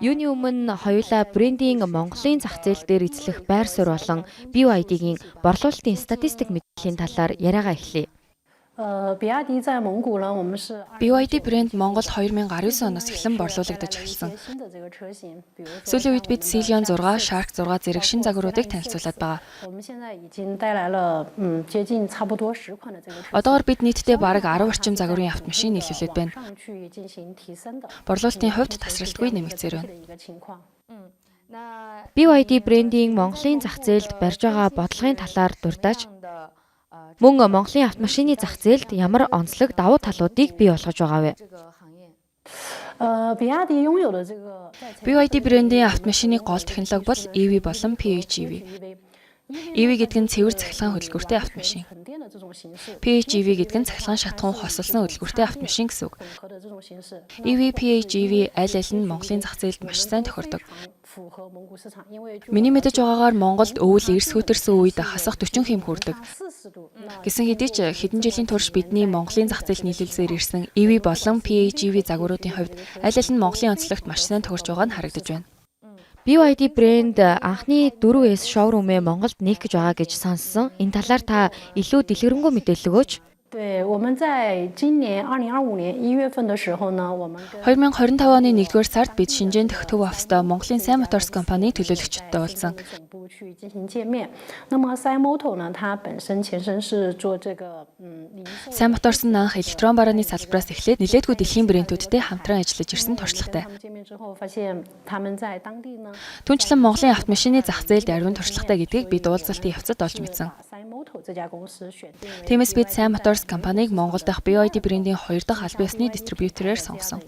Юуны өмнө хоёулаа брендийн Монголын зах зээл дээр эзлэх байр суурь болон BYD-гийн борлуулалтын статистик мэдээллийн талаар яриагаа эхлэе. BYD брэнд Монголд 2019 оноос эхлэн борлуулагдаж эхэлсэн. Сүүлийн үед бид Silion 6, Shark 6 зэрэг шинэ загваруудыг танилцуулаад байгаа. Одоогоор бид нийтдээ бараг 10 орчим загварын автомашин нийлүүлээд байна. Борлуулалтын хувьд тасралтгүй нэмэгцээр байна. BYD брендийн Монголын зах зээлд барьж байгаа бодлогын талаар дурдаж мөн Монголын автомашины зах зээлд ямар онцлог давуу талуудыг бий болгож байгаа вэ? BYD брендийн автомашины гол технологи бол EV болон PHEV. EV гэдэг нь цэвэр цахилгаан хөдөлгөөртэй автомашин. PHEV гэдэг нь цахилгаан шатахуун хосолсон хөдөлгөөртэй автомашин гэсэн үг. EV, PHEV аль аль нь Монголын зах зээлд маш сайн тохирдог. Миний мэдэж байгаагаар Монголд өвөл эрс хөтөрсөн үед хасах 40 хэм хүрдэг. Гэсэн хэдий ч хэдэн жилийн турш бидний Монголын зах зээл нийлүүлсээр ирсэн EV болон PHEV загваруудын хувьд аль аль нь Монголын онцлогт маш сайн тохирч байгаа нь харагдаж байна. BYD брэнд анхны 4S шоурумыг Монголд нээх гэж байгаа гэж сонссон. Энэ талаар та илүү дэлгэрэнгүй мэдээлэл өгөөч. 2025 оны 1-р сард бид Шинжээн дэх төв оффистой Монголын Сайн Моторс компанийн төлөөлөгчдтэй уулзсан. Сайн Моторс нь анх электрон барааны салбараас эхлээд нэлээдгүй дэлхийн брэндүүдтэй хамтран ажиллаж ирсэн туршлагатай. Түүнчлэн Монголын автомашины зах зээлд ариун туршлагатай гэдгийг бид уулзалтын явцад олж мэдсэн. Тиймээс бид Сайн Моторс компаниг Монголд дах BYD брендийн 2 дахь албан ёсны дистрибьюторээр сонгосон.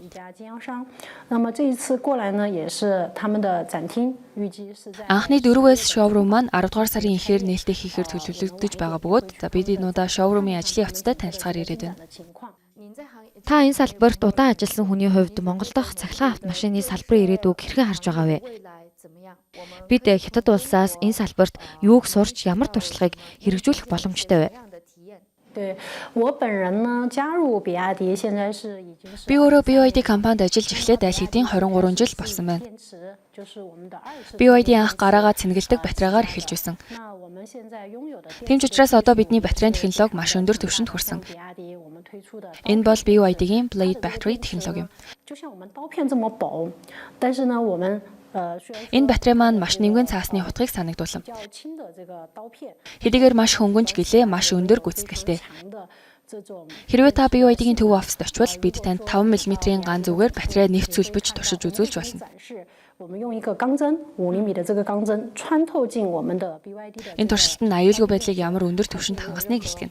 Анхны 4S шоурум маань 10 дугаар сарын эхээр нээлттэй хийхээр төлөвлөгдөж байгаа бөгөөд бид энэ удаа шоурумын ажлын явцтай танилцахаар ирээд байна. Та энэ салбарт удаан ажилласан хүний хувьд Монгол дахь цахилгаан автомашины салбарын ирээдүйг хэрхэн харж байгаа вэ? Бид Хятад улсаас энэ салбарт юуг сурч ямар туршлагыг хэрэгжүүлэх боломжтой вэ? Би өөрөө BYD компанид ажиллаж эхлээд аль хэдийн 23 жил болсон байна. BYD анх гараагаа цэнгэлдэг батарейгаар эхэлж байсан. Тийм ч учраас одоо бидний батарейн технологи маш өндөр түвшинд хүрсэн. Энэ бол BYD-гийн Blade Battery технологи юм. Энэ батарей маань маш нэмгэн цаасны хутгийг санагдуулсан. Хэдийгээр маш хөнгөнч гэлээ маш өндөр гүйцэтгэлтэй. Хэрвээ та BYD-гийн төв оффист очивол бид танд 5 мм-ийн ган зүгээр батарей нэвт сүлбэж туршиж үзүүлж болно. Энэ туршилт нь аюулгүй байдлыг ямар өндөр түвшинд хангасныг илтгэнэ.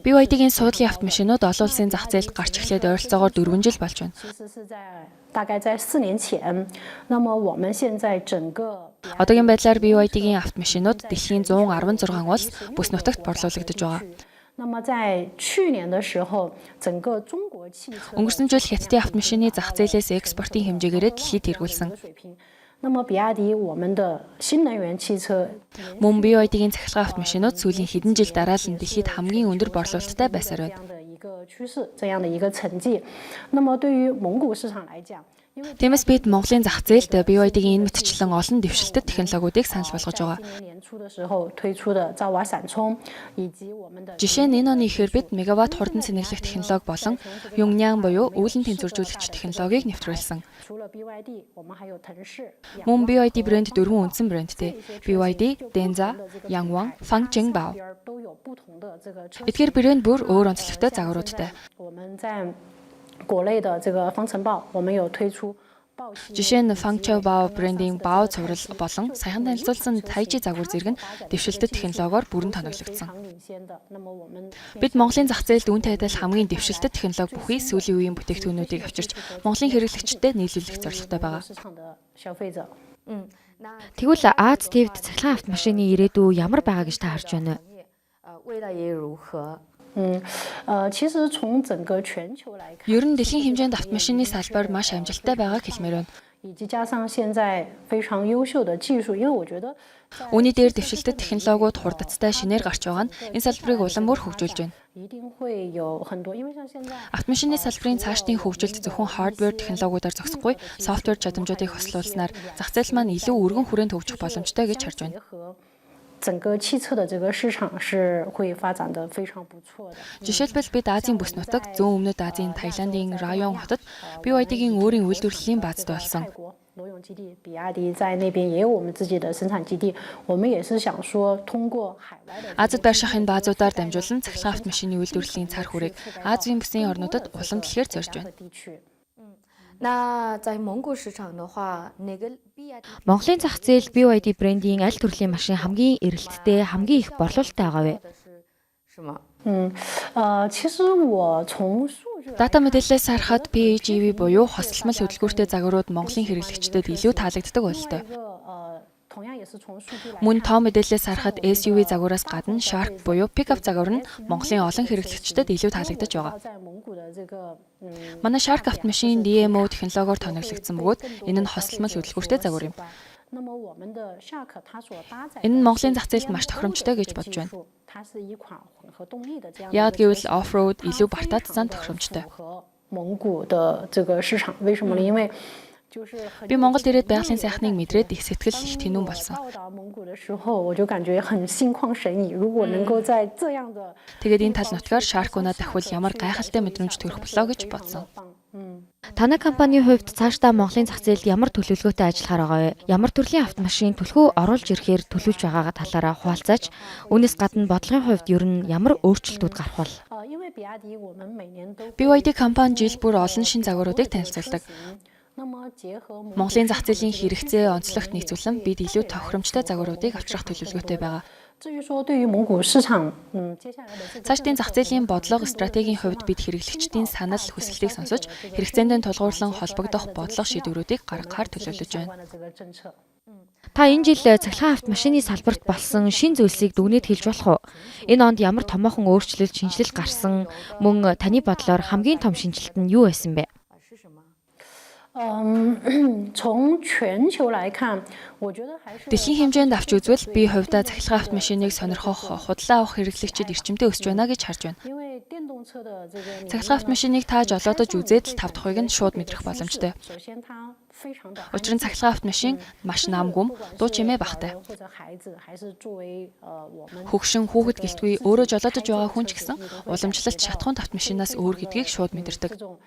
BYD-гийн суудлын автомашинууд олон улсын зах зээлд гарч эхлээд ойролцоогоор 4 жил болж байна. Одоогийн байдлаар BYD-гийн автомашинууд дэлхийн 116 улс бүс нутагт борлуулагдаж байгаа. Өнгөрсөн жил Хятадын автомашины зах зээлээс экспортын хэмжээгээрээ дэлхийд тэргүүлсэн. Мөн BYD-гийн цахилгаан автомашинууд сүүлийн хэдэн жил дараа нь дэлхийд хамгийн өндөр борлуулалттай байсаар байна. Тиймээс бид Монголын зах зээлд BYD-гийн энэ мэтчлэн олон дэвшилтэт технологиудыг санал болгож байгаа. Жишээ нь энэ оны ихээр бид мегаватт хурдан цэнэглэх технологи болон Юнгнян буюу үүлэн тэнцвэржүүлэгч технологиг нэвтрүүлсэн. Мөн BYD брэнд 4 үндсэн брэндтэй: BYD, Denza, Yangwang, Fangjingbao. Эдгээр брэнд бүр өөр онцлогтой загваруудтай. Жишээ нь Fangjingbao брендийн Bao цуврал болон саяхан танилцуулсан Taiji загвар зэрэг нь дэвшилтэт технологиор бүрэн тоноглогдсон. Бид Монголын зах зээлд үүнтэй адил хамгийн дэвшилтэт технологи бүхий сүүлийн үеийн бүтээгдэхүүнүүдийг авчирч Монголын хэрэглэгчдэд нийлүүлэх зорилготой байгаа. Тэгвэл Аз тивд цахилгаан автомашины ирээдүй ямар байгаа гэж та харж байна вэ? Ер нь дэлхийн хэмжээнд автомашины салбар маш амжилттай байгааг хэлмээр байна. Үүний дээр дэвшилтэт технологиуд хурдцтай шинээр гарч байгаа нь энэ салбарыг улам бүр хөгжүүлж байна. Автомашины салбарын цаашдын хөгжилд зөвхөн хардвер технологиудаар зогсохгүй, софтвер чадамжуудыг хослуулснаар зах зээл маань илүү өргөн хүрээнд хөгжих боломжтой гэж харж байна. 整个汽车的这个市场是会发展得非常不错的。 Жишээлбэл бид Азийн бүс нутаг, зүүн өмнөд Азийн Таиландын Район хотод BYD-гийн өөрийн үйлдвэрлэлийн баазд болсон. 罗永基地，比亚迪在那边也有我们自己的生产基地。我们也是想说，通过海外的 Азад байрших энэ баазуудаар дамжуулан цахилгаан автомашины үйлдвэрлэлийн цар хүрээг Азийн бүсийн орнуудад улам дэлгэр зорж байна. 那在蒙古市场的话，哪个 Монголын зах зээл BYD брендийн аль төрлийн машин хамгийн эрэлттэй, хамгийн их борлуулалттай байгаа вэ? 是吗？其实我从数据 Дата мэдээлэлээс харахад PHEV буюу хосолмол хөдөлгүүртэй загварууд Монголын хэрэглэгчдэд илүү таалагддаг бололтой. 同样也是从数据来 Мөн тоо мэдээлэлээс харахад SUV загвараас гадна Shark буюу пикап загвар нь Монголын олон хэрэглэгчдэд илүү таалагдаж байгаа. 在蒙古的这个 Манай Shark автомашин DMO технологиор тоноглогдсон бөгөөд энэ нь хосолмол хөдөлгүүртэй загвар юм. 那么我们的 Shark 它所搭载 Энэ нь Монголын зах зээлд маш тохиромжтой гэж бодож байна. 它是一款混合动力的这样 Яагаад гэвэл off-road илүү бартаад зан тохиромжтой. 和蒙古的这个市场，为什么呢？因为 Би Монголд ирээд байгалийн сайхныг мэдрээд их сэтгэл их тэнүүн болсон. 到达蒙古的时候，我就感觉很心旷神怡。如果能够在这样的 Тэгээд энэ тал нутгаар Shark унаа давхвал ямар гайхалтай мэдрэмж төрөх болоо гэж бодсон. Танай компанийн хувьд цаашдаа Монголын зах зээлд ямар төлөвлөгөөтэй ажиллахаар байгаа вэ? Ямар төрлийн автомашин төлхөө оруулж ирэхээр төлөвлөж байгаа талаараа хуваалцаач. Үүнээс гадна бодлогын хувьд ер нь ямар өөрчлөлтүүд гарах бол? 因为比亚迪我们每年都 BYD компани жил бүр олон шин загваруудыг танилцуулдаг. 那么结合 Монголын зах зээлийн хэрэгцээ онцлогт нийцүүлэн бид илүү тохиромжтой загваруудыг авчрах төлөвлөгөөтэй байгаа. 至于说对于蒙古市场，接下来的这个 Цаашдын зах зээлийн бодлого стратегийн хувьд бид хэрэглэгчдийн санал хүсэлтийг сонсож хэрэгцээндээ тулгуурлан холбогдох бодлого шийдвэрүүдийг гаргахаар төлөвлөж байна. 相关的这个政策。 Та энэ жил цахилгаан автомашины салбарт болсон шин зүйлсийг дүгнээд хэлж болох уу? Энэ онд ямар томоохон өөрчлөлт, шинжилэл гарсан? Мөн таны бодлоор хамгийн том шинжилэлт нь юу байсан бэ? 从全球来看，我觉得还是 Дэлхийн хэмжээнд авч үзвэл би хувьдаа цахилгаан автомашиныг сонирхох, худлаа авах хэрэглэгчид эрчимтэй өсөж байна гэж харж байна. 因为电动车的这个 Цахилгаан автомашиныг та жолоодож үзээд л тав тухыг нь шууд мэдрэх боломжтой. 首先它非常的 Учир нь цахилгаан автомашин маш нам гүм, дуу чимээ багтай. 或者孩子还是作为我们 Хөгшин хүүхэд гэлтгүй өөрөө жолоодож байгаа хүн ч гэсэн уламжлалт шатхуун автомашинаас өөр гэдгийг шууд мэдэрдэг. 这种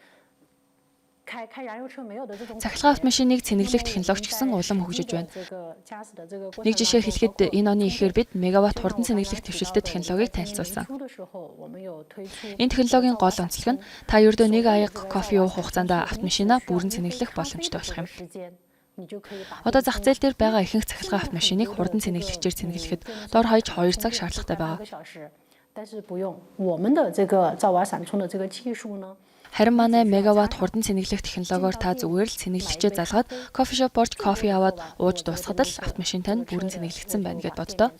开燃油车没有的这种 Цахилгаан автомашиныг цэнэглэх технологич гэсэн улам хөгжиж байна. 这个驾驶的这个过 Нэг жишээ хэлэхэд энэ оны эхээр бид мегаватт хурдан цэнэглэх дэвшилтэт технологиг танилцуулсан. 出的时候我们有推出 Энэ технологийн гол онцлог нь та ердөө нэг аяга кофе уух хугацаанд автомашинаа бүрэн цэнэглэх боломжтой болох юм. 时间，你就可以把 Одоо зах зээл дээр байгаа ихэнх цахилгаан автомашиныг хурдан цэнэглэгчээр цэнэглэхэд дор хаяж 2 цаг шаардлагатай байгаа. 2个小时，但是不用我们的这个兆瓦闪充的这个技术呢。 Харин манай мегаватт хурдан цэнэглэх технологиор та зүгээр л цэнэглэгчээ залгаад кофе шоп орж кофе аваад ууж дуусахад л автомашин тань бүрэн цэнэглэгдсэн байна гэд боддоо.